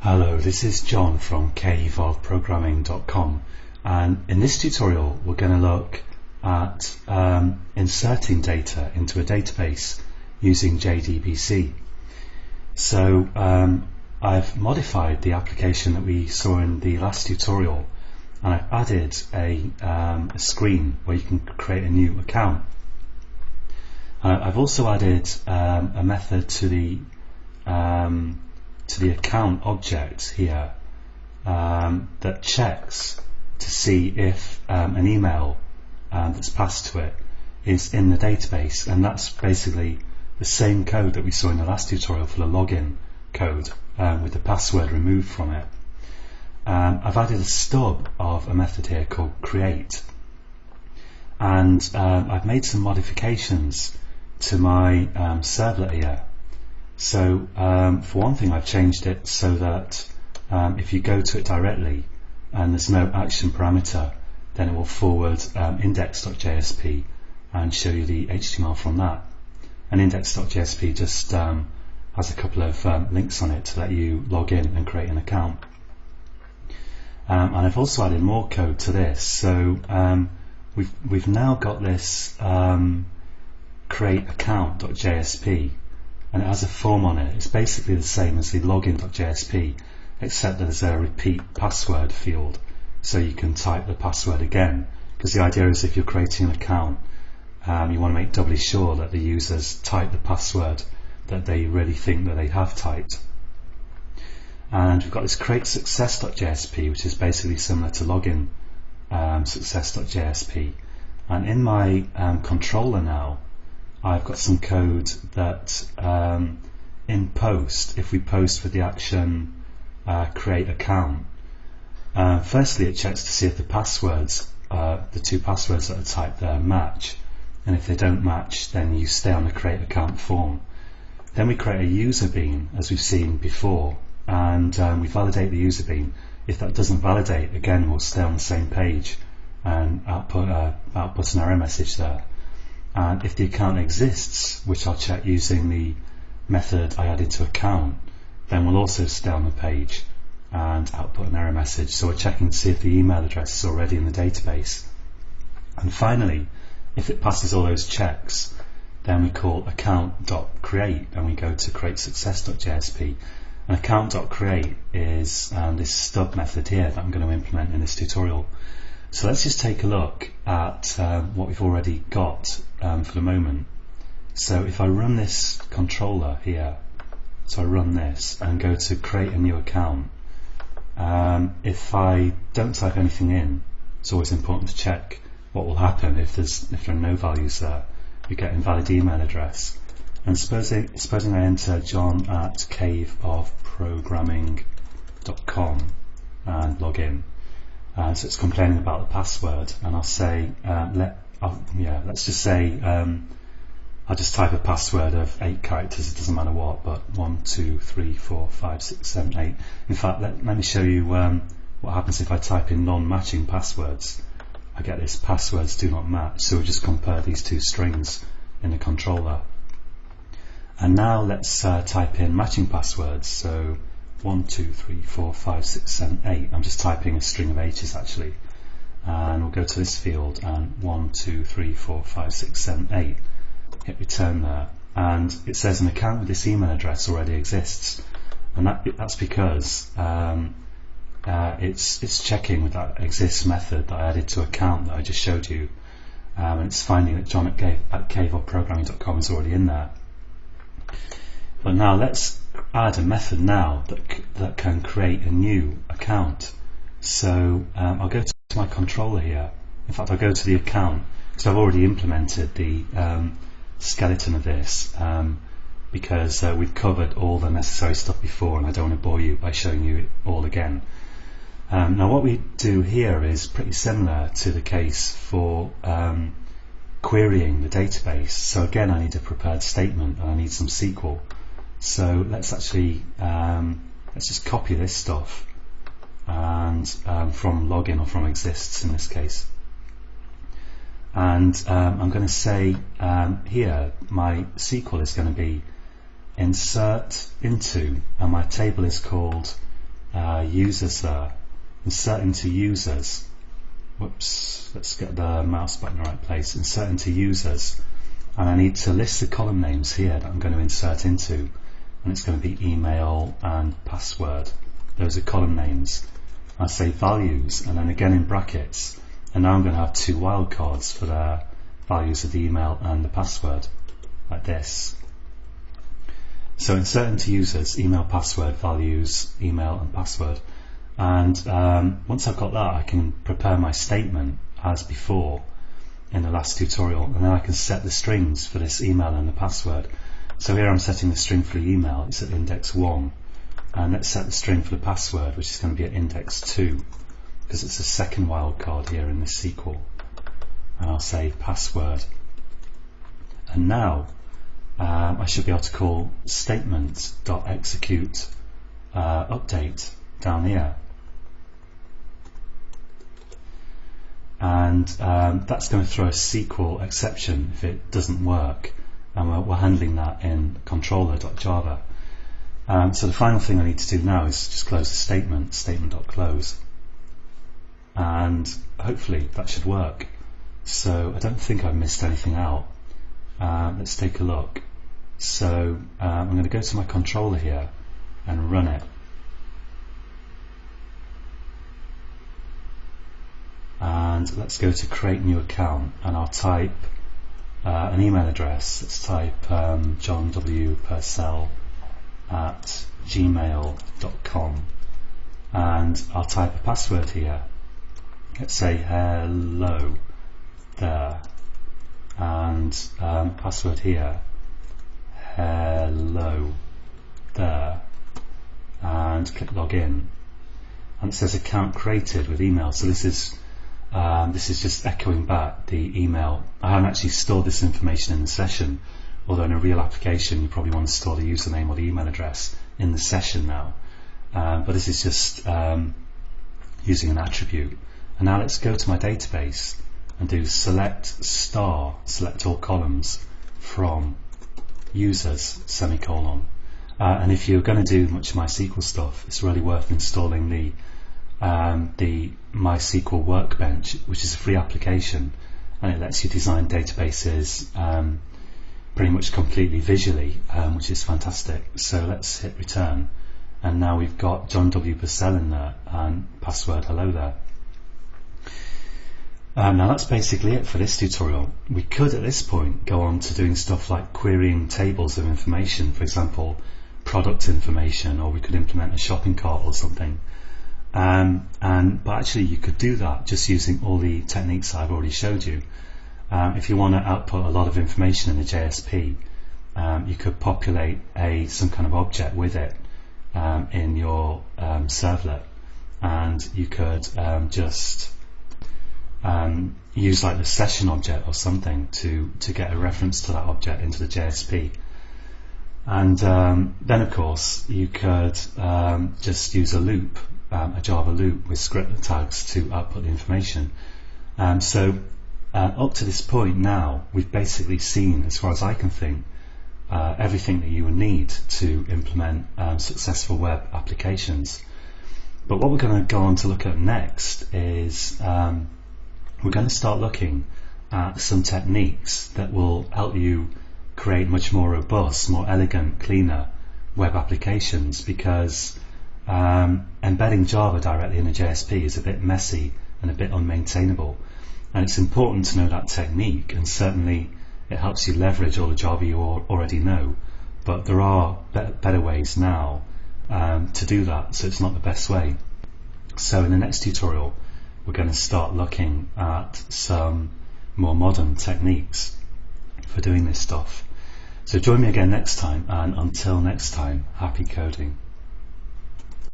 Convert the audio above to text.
Hello, this is John from caveofprogramming.com, and in this tutorial we're going to look at inserting data into a database using JDBC. So I've modified the application that we saw in the last tutorial, and I've added a screen where you can create a new account. I've also added a method to the account object here that checks to see if an email that's passed to it is in the database, and that's basically the same code that we saw in the last tutorial for the login code with the password removed from it. I've added a stub of a method here called create, and I've made some modifications to my servlet here. So for one thing, I've changed it so that if you go to it directly and there's no action parameter, then it will forward index.jsp and show you the HTML from that. And index.jsp just has a couple of links on it to let you log in and create an account. And I've also added more code to this. So we've now got this create account.jsp, and it has a form on it. It's basically the same as the login.jsp, except that there's a repeat password field, so you can type the password again, because the idea is if you're creating an account, you want to make doubly sure that the users type the password that they really think that they have typed. And we've got this create success.jsp, which is basically similar to login success.jsp, and in my controller now I've got some code that in post, if we post with the action create account, firstly it checks to see if the passwords, the two passwords that are typed there, match, and if they don't match, then you stay on the create account form. Then we create a user bean, as we've seen before, and we validate the user bean. If that doesn't validate, again we'll stay on the same page and output an error message there. And if the account exists, which I'll check using the method I added to account, then we'll also stay on the page and output an error message. So we're checking to see if the email address is already in the database. And finally, if it passes all those checks, then we call account.create and we go to create success.jsp. And account.create is this stub method here that I'm going to implement in this tutorial. So let's just take a look at what we've already got for the moment. So if I run this controller here, so I run this and go to create a new account, if I don't type anything in, it's always important to check what will happen if there are no values there. You get invalid email address. And supposing I enter John at caveofprogramming.com and log in. So it's complaining about the password, and I'll say let's just say I'll just type a password of 8 characters, it doesn't matter what, but 1, 2, 3, 4, 5, 6, 7, 8. In fact, let me show you what happens if I type in non-matching passwords. I get this passwords do not match, so we'll just compare these two strings in the controller. And now let's type in matching passwords. So 1, 2, 3, 4, 5, 6, 7, 8. I'm just typing a string of H's actually. And we'll go to this field and 1, 2, 3, 4, 5, 6, 7, 8. Hit return there. And it says an account with this email address already exists. And that's because it's checking with that exists method that I added to account that I just showed you. And it's finding that John at caveofprogramming.com is already in there. But now let's add a method now that can create a new account. So I'll go to my controller here. In fact, I'll go to the account because I've already implemented the skeleton of this because we've covered all the necessary stuff before, and I don't want to bore you by showing you it all again. Now what we do here is pretty similar to the case for querying the database. So again, I need a prepared statement and I need some SQL. So let's actually let's just copy this stuff and from login, or from exists in this case, and I'm going to say here my SQL is going to be insert into, and my table is called users there. Insert into users. Whoops, let's get the mouse button in the right place. Insert into users, and I need to list the column names here that I'm going to insert into, and it's going to be email and password. Those are column names. I say values, and then again in brackets, and now I'm going to have two wildcards for the values of the email and the password, like this. So insert into users, email, password, values, email and password. And once I've got that, I can prepare my statement as before in the last tutorial, and then I can set the strings for this email and the password. So here I'm setting the string for the email, it's at index 1, and let's set the string for the password, which is going to be at index 2, because it's the second wildcard here in this SQL. And I'll say password. And now I should be able to call statement.execute update down here. And that's going to throw a SQL exception if it doesn't work, and we're handling that in controller.java. So the final thing I need to do now is just close the statement.close, and hopefully that should work. So I don't think I've missed anything out. Let's take a look. So I'm going to go to my controller here and run it. And let's go to create new account, and I'll type an email address. Let's type johnwpurcell@gmail.com, and I'll type a password here. Let's say hello there, and password here, hello there, and click login, and it says account created with email. So this is just echoing back the email. I haven't actually stored this information in the session, although in a real application you probably want to store the username or the email address in the session now. But this is just using an attribute. And now let's go to my database and do select all columns from users, semicolon. And if you're going to do much of MySQL stuff, it's really worth installing the MySQL Workbench, which is a free application, and it lets you design databases pretty much completely visually, which is fantastic. So let's hit return, and now we've got John W. Purcell in there and password hello there. Now that's basically it for this tutorial. We could at this point go on to doing stuff like querying tables of information, for example product information, or we could implement a shopping cart or something. But actually you could do that just using all the techniques I've already showed you. If you want to output a lot of information in the JSP, you could populate some kind of object with it in your servlet, and you could just use like the session object or something to get a reference to that object into the JSP. And then of course you could just use a loop, a Java loop with script tags to output the information. So up to this point now, we've basically seen, as far as I can think, everything that you would need to implement successful web applications. But what we're going to go on to look at next is we're going to start looking at some techniques that will help you create much more robust, more elegant, cleaner web applications, because embedding Java directly in a JSP is a bit messy and a bit unmaintainable, and it's important to know that technique, and certainly it helps you leverage all the Java you already know, but there are better ways now to do that, so it's not the best way. So in the next tutorial we're going to start looking at some more modern techniques for doing this stuff. So join me again next time, and until next time, happy coding.